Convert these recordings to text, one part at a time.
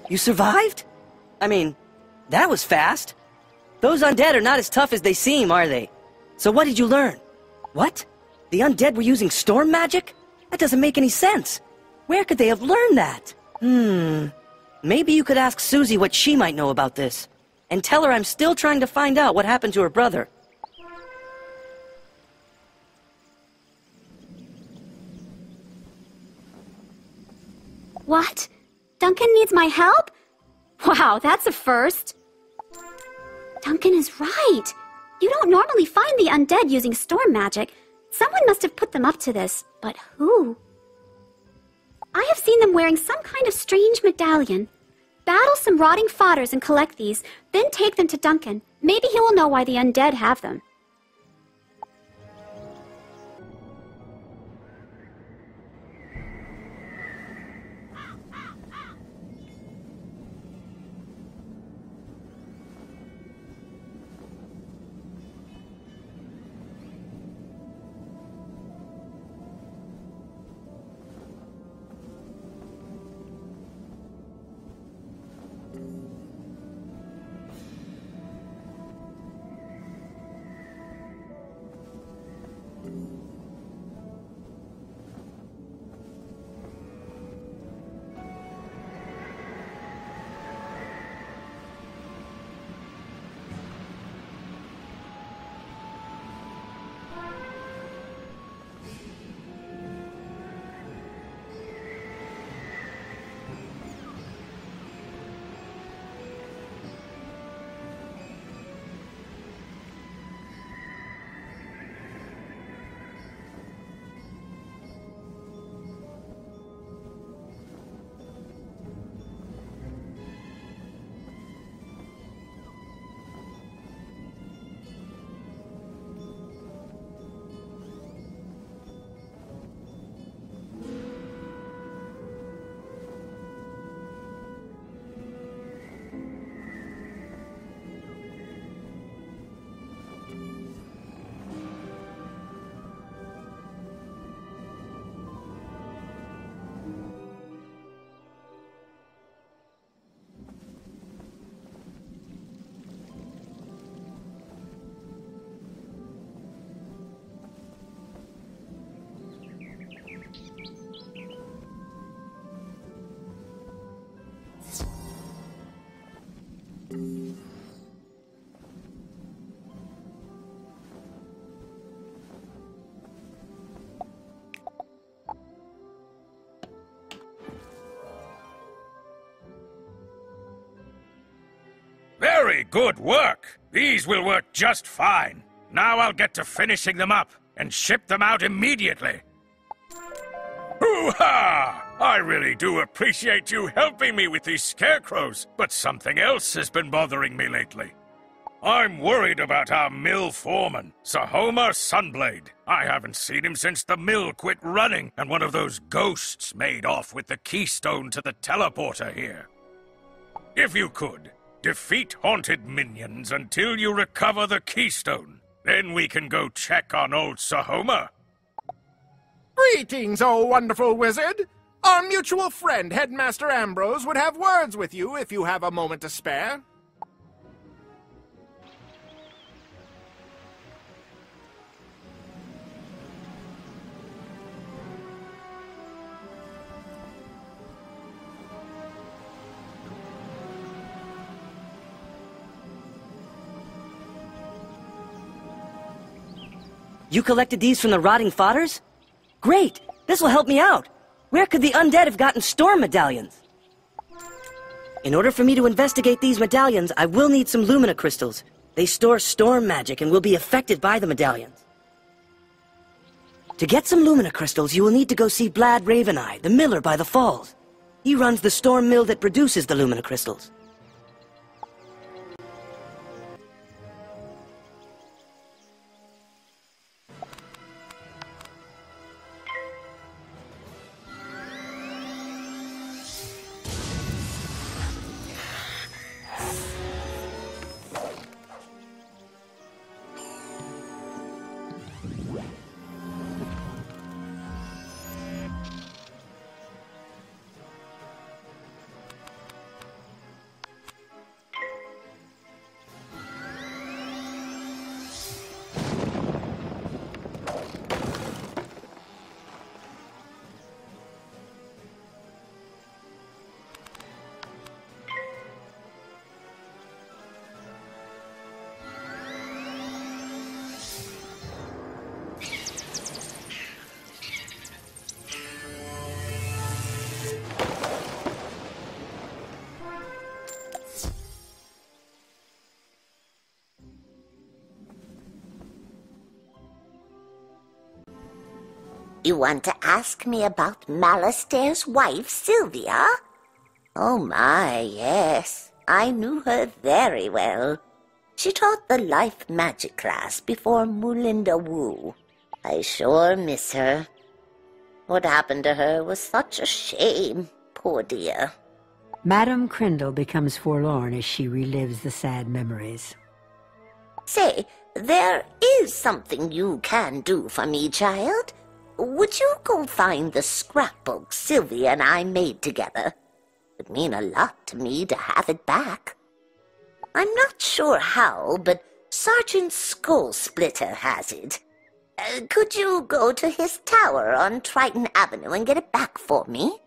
You survived? I mean, that was fast. Those undead are not as tough as they seem, are they? So what did you learn? What? The undead were using storm magic? That doesn't make any sense. Where could they have learned that? Maybe you could ask Suzie what she might know about this. And tell her I'm still trying to find out what happened to her brother. What? Duncan needs my help? Wow, that's a first. Duncan is right. You don't normally find the undead using storm magic. Someone must have put them up to this, but who? I have seen them wearing some kind of strange medallion. Battle some rotting fodders and collect these, then take them to Duncan. Maybe he will know why the undead have them. Very good work. These will work just fine. Now I'll get to finishing them up and ship them out immediately. Hoo-ha! I really do appreciate you helping me with these scarecrows, but something else has been bothering me lately. I'm worried about our mill foreman, Sohomer Sunblade. I haven't seen him since the mill quit running and one of those ghosts made off with the Keystone to the teleporter here. If you could, defeat haunted minions until you recover the Keystone. Then we can go check on old Sohomer. Greetings, oh wonderful wizard! Our mutual friend, Headmaster Ambrose, would have words with you if you have a moment to spare. You collected these from the rotting fodders? Great! This will help me out! Where could the undead have gotten storm medallions? In order for me to investigate these medallions, I will need some Lumina Crystals. They store storm magic and will be affected by the medallions. To get some Lumina Crystals, you will need to go see Blad Raveneye, the miller by the falls. He runs the storm mill that produces the Lumina Crystals. You want to ask me about Malistaire's wife, Sylvia? Oh my, yes. I knew her very well. She taught the life magic class before Moolinda Woo. I sure miss her. What happened to her was such a shame, poor dear. Madame Crendell becomes forlorn as she relives the sad memories. Say, there is something you can do for me, child. Would you go find the scrapbook Sylvia and I made together? It would mean a lot to me to have it back. I'm not sure how, but Sergeant Skullsplitter has it. Could you go to his tower on Triton Avenue and get it back for me?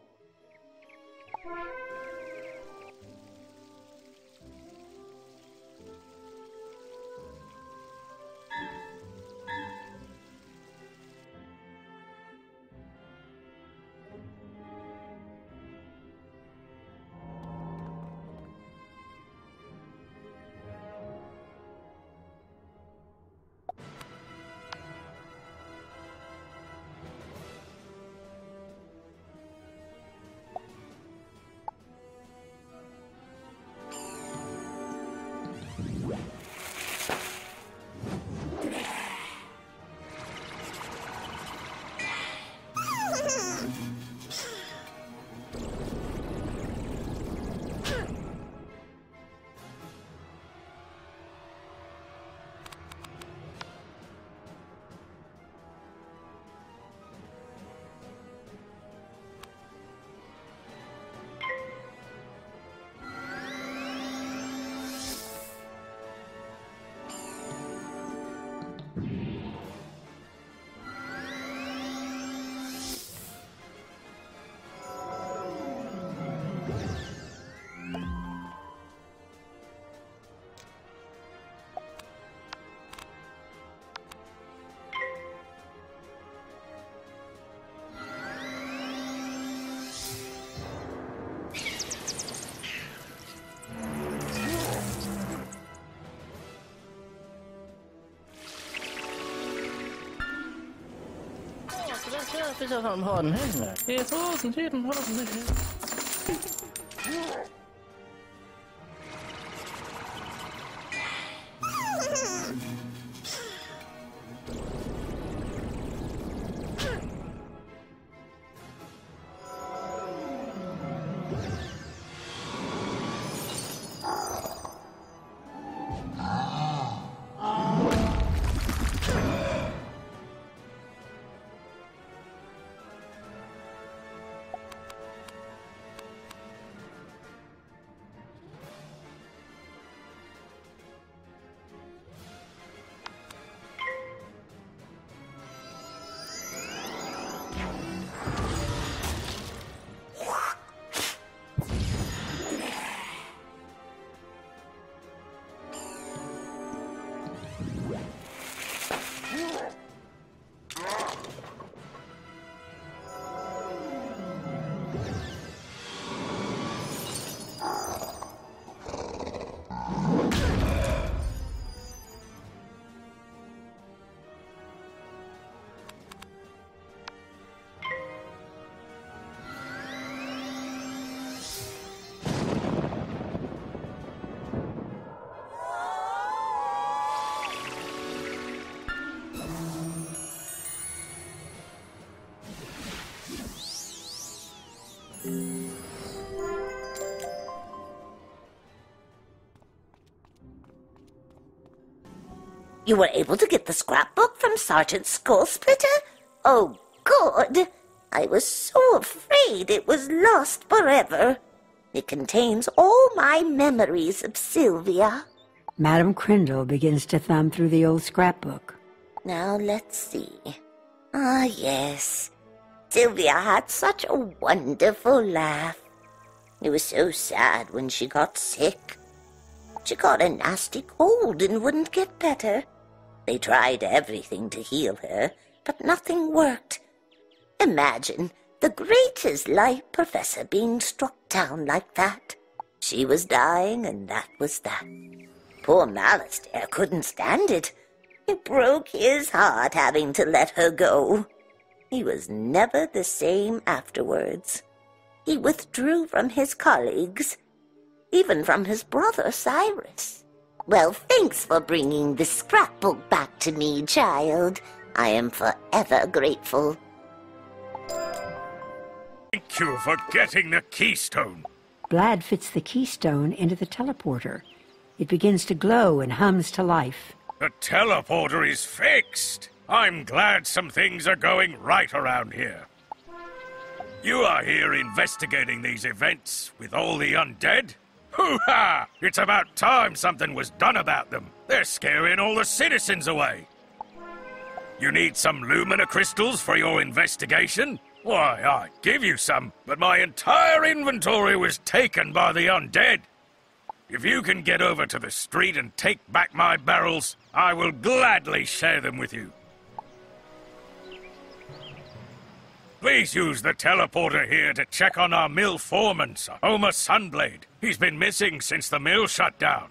Det ser som har den här. Det är så som Triton har den här. You were able to get the scrapbook from Sergeant Skullsplitter? Oh, good. I was so afraid it was lost forever. It contains all my memories of Sylvia. Madame Crendell begins to thumb through the old scrapbook. Now, let's see. Ah, yes. Sylvia had such a wonderful laugh. It was so sad when she got sick. She got a nasty cold and wouldn't get better. They tried everything to heal her, but nothing worked. Imagine the greatest life professor being struck down like that. She was dying, and that was that. Poor Malistaire couldn't stand it. It broke his heart having to let her go. He was never the same afterwards. He withdrew from his colleagues, even from his brother Cyrus. Well, thanks for bringing the scrapbook back to me, child. I am forever grateful. Thank you for getting the Keystone. Blad fits the keystone into the teleporter. It begins to glow and hums to life. The teleporter is fixed. I'm glad some things are going right around here. You are here investigating these events with all the undead? Hoo-ha! It's about time something was done about them. They're scaring all the citizens away. You need some Lumina Crystals for your investigation? Why, I'd give you some, but my entire inventory was taken by the undead. If you can get over to the street and take back my barrels, I will gladly share them with you. Please use the teleporter here to check on our mill foreman, Sohomer Sunblade. He's been missing since the mill shut down.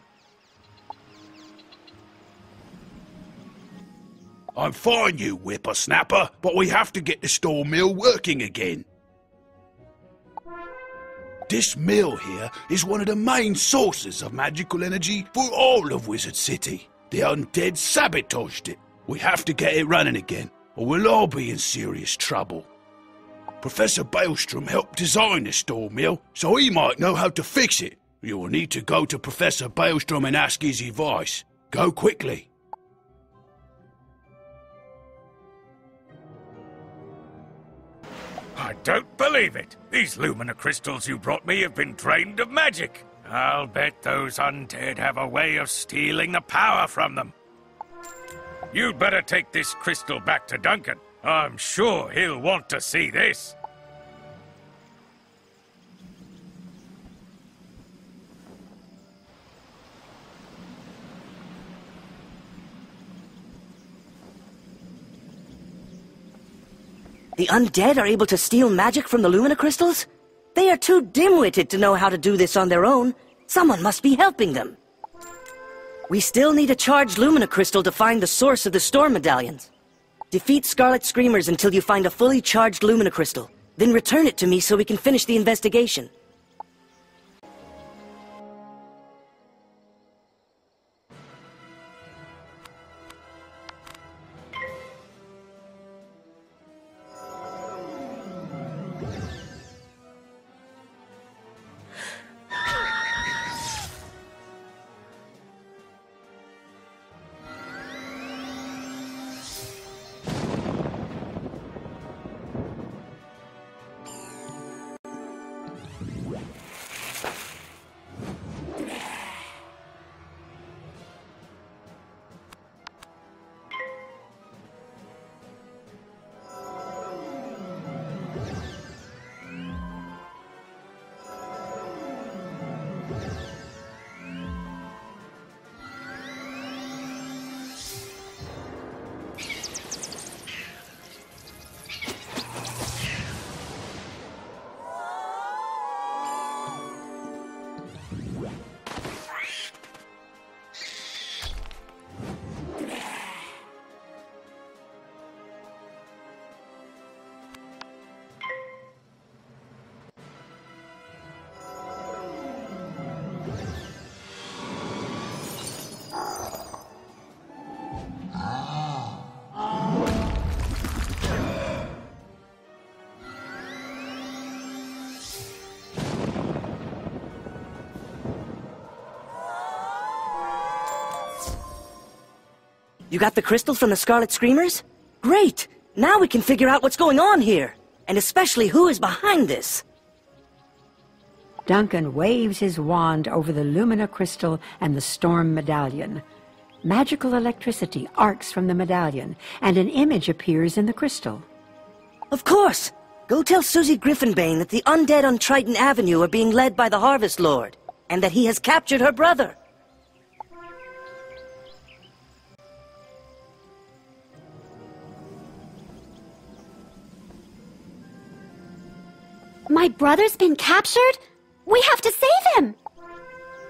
I'm fine, you whippersnapper, but we have to get the store mill working again. This mill here is one of the main sources of magical energy for all of Wizard City. The undead sabotaged it. We have to get it running again, or we'll all be in serious trouble. Professor Balestrom helped design the store mill, so he might know how to fix it. You will need to go to Professor Balestrom and ask his advice. Go quickly. I don't believe it. These Lumina Crystals you brought me have been drained of magic. I'll bet those undead have a way of stealing the power from them. You'd better take this crystal back to Duncan. I'm sure he'll want to see this. The undead are able to steal magic from the Lumina Crystals? They are too dim-witted to know how to do this on their own. Someone must be helping them. We still need a charged Lumina Crystal to find the source of the storm medallions. Defeat Scarlet Screamers until you find a fully charged Lumina Crystal. Then return it to me so we can finish the investigation. You got the crystal from the Scarlet Screamers? Great! Now we can figure out what's going on here, and especially who is behind this. Duncan waves his wand over the Lumina Crystal and the Storm Medallion. Magical electricity arcs from the medallion, and an image appears in the crystal. Of course! Go tell Suzie Griffinbane that the undead on Triton Avenue are being led by the Harvest Lord, and that he has captured her brother. My brother's been captured? We have to save him!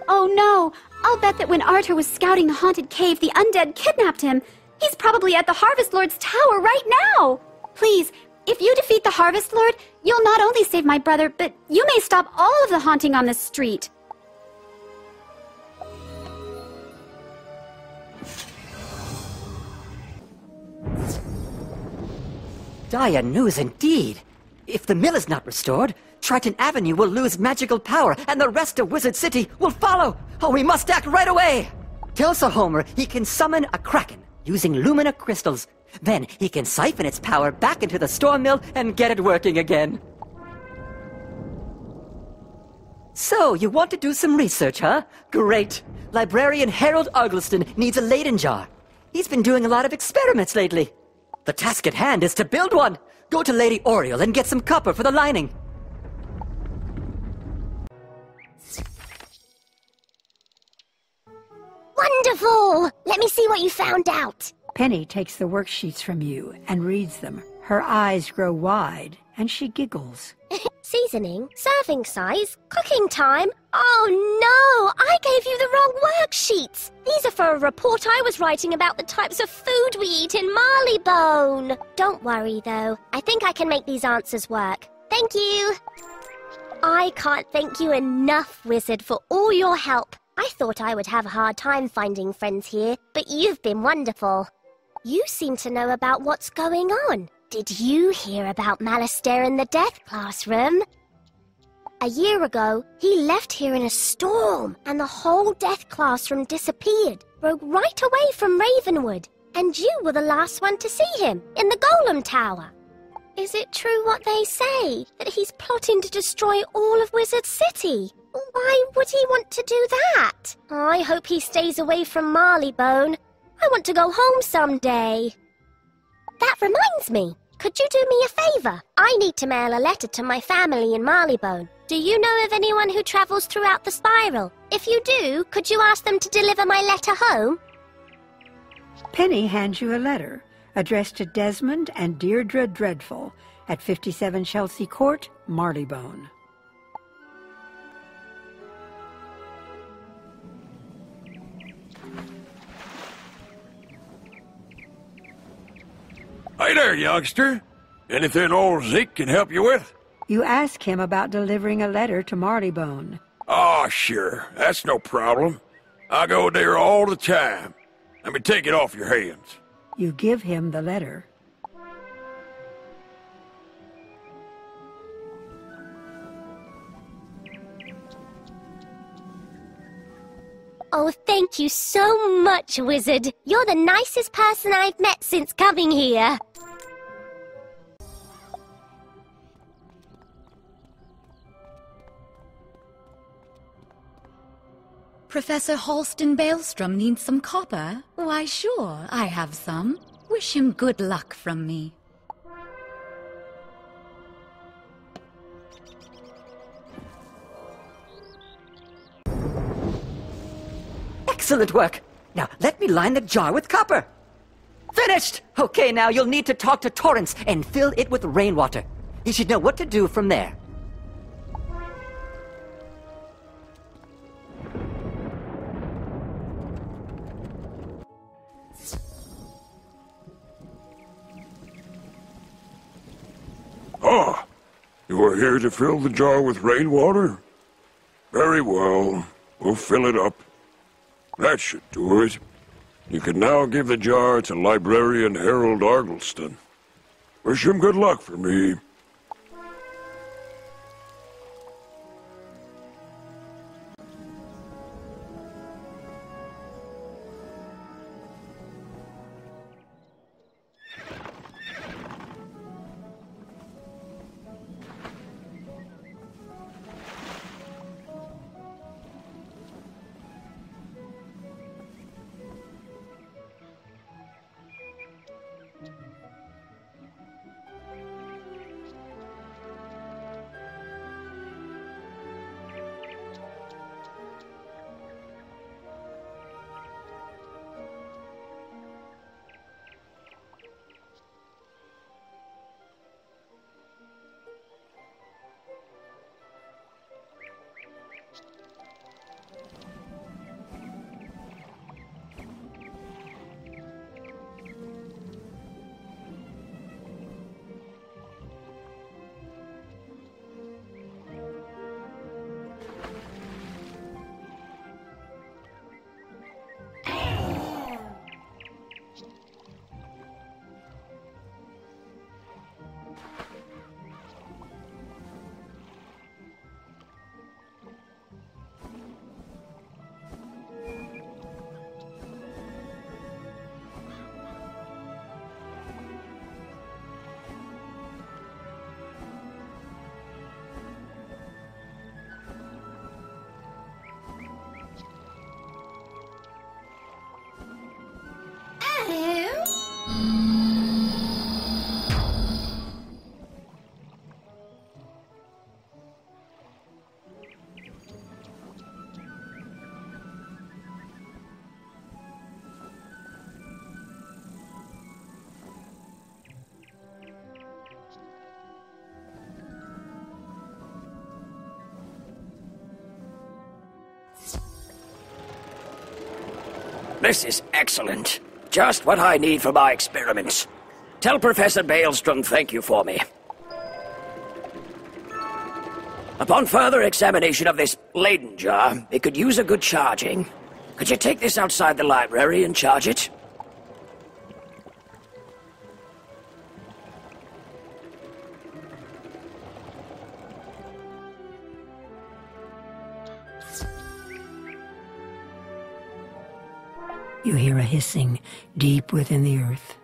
Oh no, I'll bet that when Arthur was scouting the haunted cave, the undead kidnapped him. He's probably at the Harvest Lord's tower right now! Please, If you defeat the Harvest Lord, you'll not only save my brother, but you may stop all of the haunting on this street. Dire news indeed. If the mill is not restored, Triton Avenue will lose magical power, and the rest of Wizard City will follow. Oh, we must act right away! Tell Sohomer he can summon a Kraken using Lumina Crystals. Then he can siphon its power back into the storm mill and get it working again. So, you want to do some research, huh? Great. Librarian Harold Argleston needs a Leyden Jar. He's been doing a lot of experiments lately. The task at hand is to build one. Go to Lady Oriel and get some copper for the lining. Wonderful! Let me see what you found out. Penny takes the worksheets from you and reads them. Her eyes grow wide, and she giggles. Seasoning, serving size, cooking time. Oh no! I gave you the wrong worksheets! These are for a report I was writing about the types of food we eat in Marleybone. Don't worry though, I think I can make these answers work. Thank you! I can't thank you enough, Wizard, for all your help. I thought I would have a hard time finding friends here, but you've been wonderful. You seem to know about what's going on. Did you hear about Malistaire in the death classroom? A year ago, he left here in a storm, and the whole death classroom disappeared, broke right away from Ravenwood, and you were the last one to see him, in the Golem Tower. Is it true what they say, that he's plotting to destroy all of Wizard City? Why would he want to do that? I hope he stays away from Marleybone. I want to go home someday. That reminds me. Could you do me a favour? I need to mail a letter to my family in Marleybone. Do you know of anyone who travels throughout the spiral? If you do, could you ask them to deliver my letter home? Penny hands you a letter addressed to Desmond and Deirdre Dreadful at 57 Chelsea Court, Marleybone. Hey there, youngster. Anything old Zeke can help you with? You ask him about delivering a letter to Marleybone. Oh, sure. That's no problem. I go there all the time. Let me take it off your hands. You give him the letter. Oh, thank you so much, Wizard. You're the nicest person I've met since coming here. Professor Balestrom needs some copper? Why, sure, I have some. Wish him good luck from me. Excellent work! Now, let me line the jar with copper. Finished! Okay, now you'll need to talk to Torrance and fill it with rainwater. He should know what to do from there. Ah, you are here to fill the jar with rainwater? Very well, we'll fill it up. That should do it. You can now give the jar to Librarian Harold Argleston. Wish him good luck for me. This is excellent. Just what I need for my experiments. Tell Professor Balestrom thank you for me. Upon further examination of this Leyden Jar, it could use a good charging. Could you take this outside the library and charge it? You hear a hissing deep within the earth.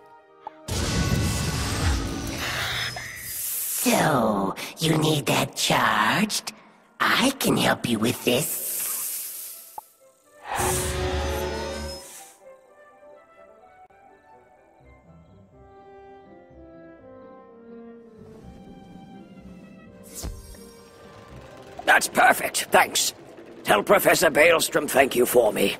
So, you need that charged? I can help you with this. That's perfect, thanks. Tell Professor Balestrom thank you for me.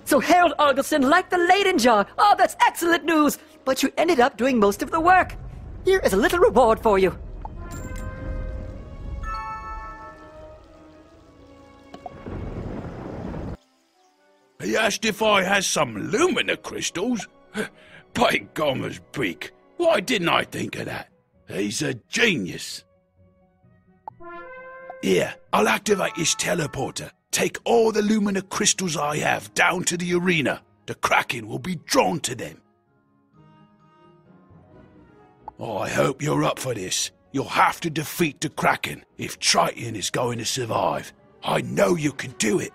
So Harold Argleston liked the Leyden Jar. Oh, that's excellent news! But you ended up doing most of the work. Here is a little reward for you. He asked if I had some Lumina Crystals. By gommers, Beak. Why didn't I think of that? He's a genius. Here, I'll activate his teleporter. Take all the Lumina Crystals I have down to the arena. The Kraken will be drawn to them. Oh, I hope you're up for this. You'll have to defeat the Kraken if Triton is going to survive. I know you can do it.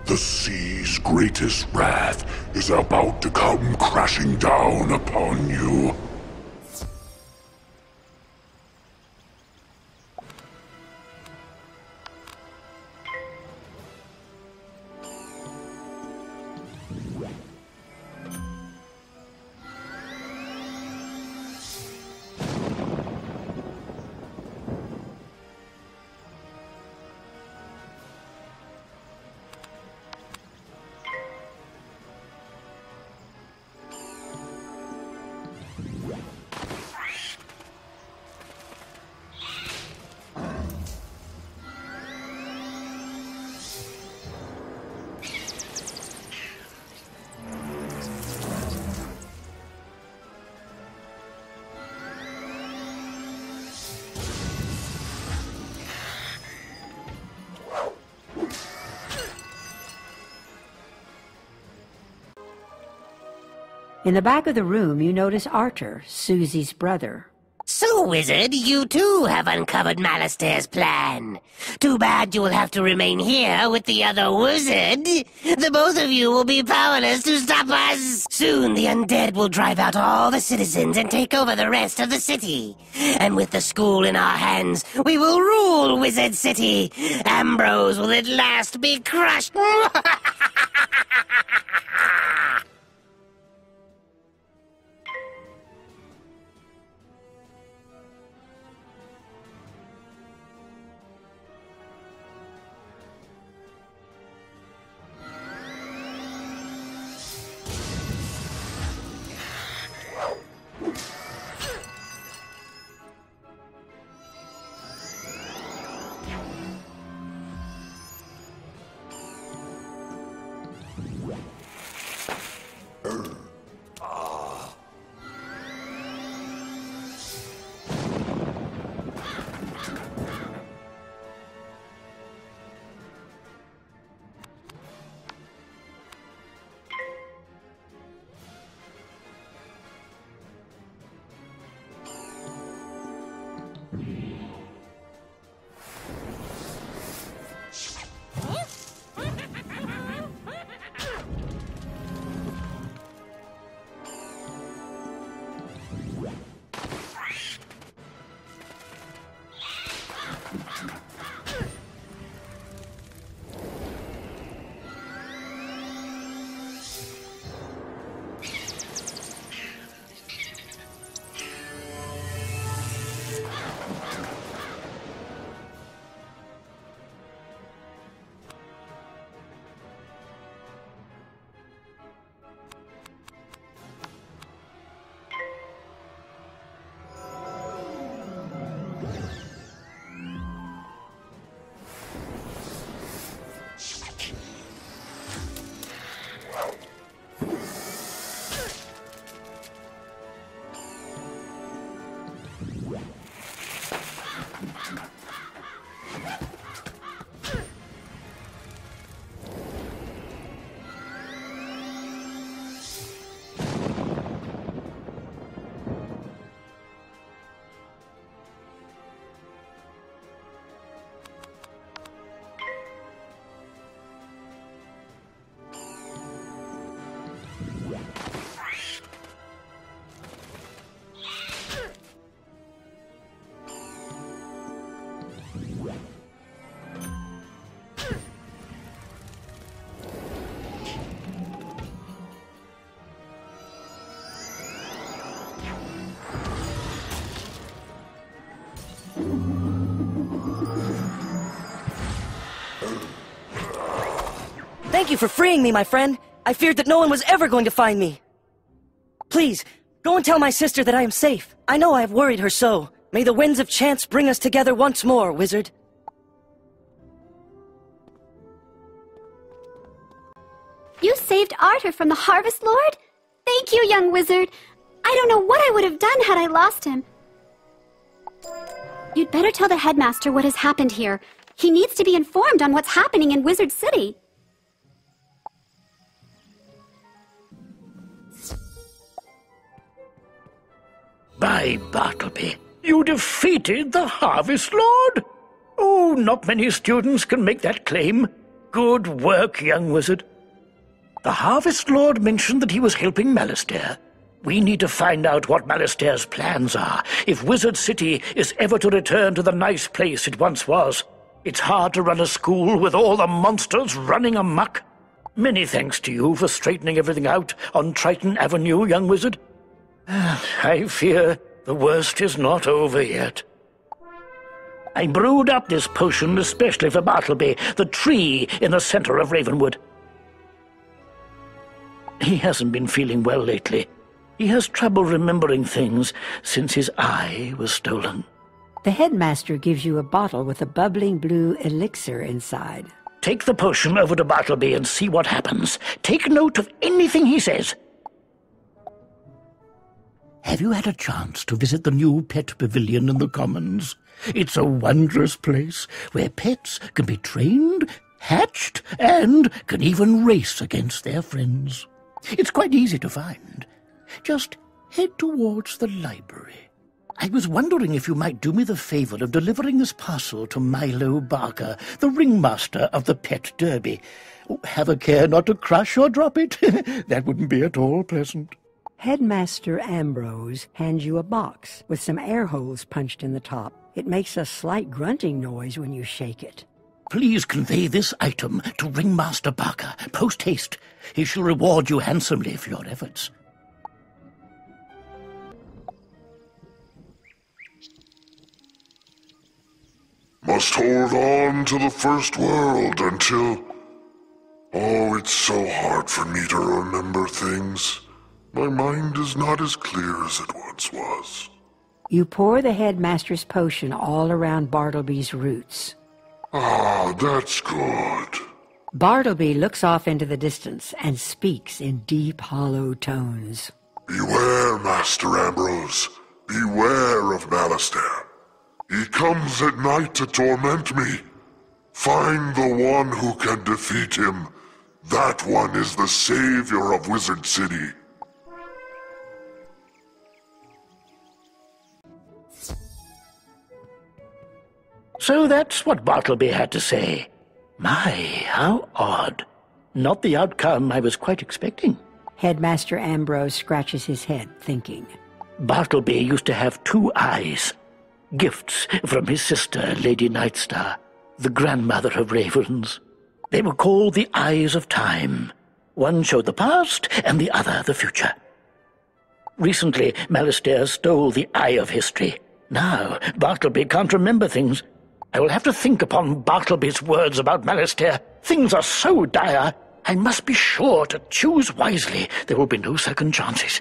The sea's greatest wrath is about to come crashing down upon you. In the back of the room, you notice Arthur, Susie's brother. So, Wizard, you too have uncovered Malistaire's plan. Too bad you will have to remain here with the other wizard. The both of you will be powerless to stop us. Soon the undead will drive out all the citizens and take over the rest of the city. And with the school in our hands, we will rule Wizard City. Ambrose will at last be crushed. Thank you for freeing me, my friend. I feared that no one was ever going to find me. Please, go and tell my sister that I am safe. I know I have worried her so. May the winds of chance bring us together once more, wizard. You saved Arthur from the Harvest Lord? Thank you, young wizard. I don't know what I would have done had I lost him. You'd better tell the headmaster what has happened here. He needs to be informed on what's happening in Wizard City. By Bartleby, you defeated the Harvest Lord? Oh, not many students can make that claim. Good work, young wizard. The Harvest Lord mentioned that he was helping Malistaire. We need to find out what Malistaire's plans are, if Wizard City is ever to return to the nice place it once was. It's hard to run a school with all the monsters running amok. Many thanks to you for straightening everything out on Triton Avenue, young wizard. I fear the worst is not over yet. I brewed up this potion especially for Bartleby, the tree in the center of Ravenwood. He hasn't been feeling well lately. He has trouble remembering things since his eye was stolen. The headmaster gives you a bottle with a bubbling blue elixir inside. Take the potion over to Bartleby and see what happens. Take note of anything he says. Have you had a chance to visit the new pet pavilion in the Commons? It's a wondrous place where pets can be trained, hatched, and can even race against their friends. It's quite easy to find. Just head towards the library. I was wondering if you might do me the favor of delivering this parcel to Milo Barker, the ringmaster of the Pet Derby. Oh, have a care not to crush or drop it. That wouldn't be at all pleasant. Headmaster Ambrose hands you a box with some air holes punched in the top. It makes a slight grunting noise when you shake it. Please convey this item to Ringmaster Barker, post-haste. He shall reward you handsomely for your efforts. Must hold on to the first world until... Oh, it's so hard for me to remember things. My mind is not as clear as it once was. You pour the headmaster's potion all around Bartleby's roots. Ah, that's good. Bartleby looks off into the distance and speaks in deep, hollow tones. Beware, Master Ambrose. Beware of Malistaire. He comes at night to torment me. Find the one who can defeat him. That one is the savior of Wizard City. So that's what Bartleby had to say. My, how odd. Not the outcome I was quite expecting. Headmaster Ambrose scratches his head, thinking. Bartleby used to have 2 eyes. Gifts from his sister, Lady Nightstar, the grandmother of ravens. They were called the Eyes of Time. One showed the past, and the other the future. Recently, Malistaire stole the Eye of History. Now, Bartleby can't remember things. I will have to think upon Bartleby's words about Malistaire. Things are so dire, I must be sure to choose wisely. There will be no second chances.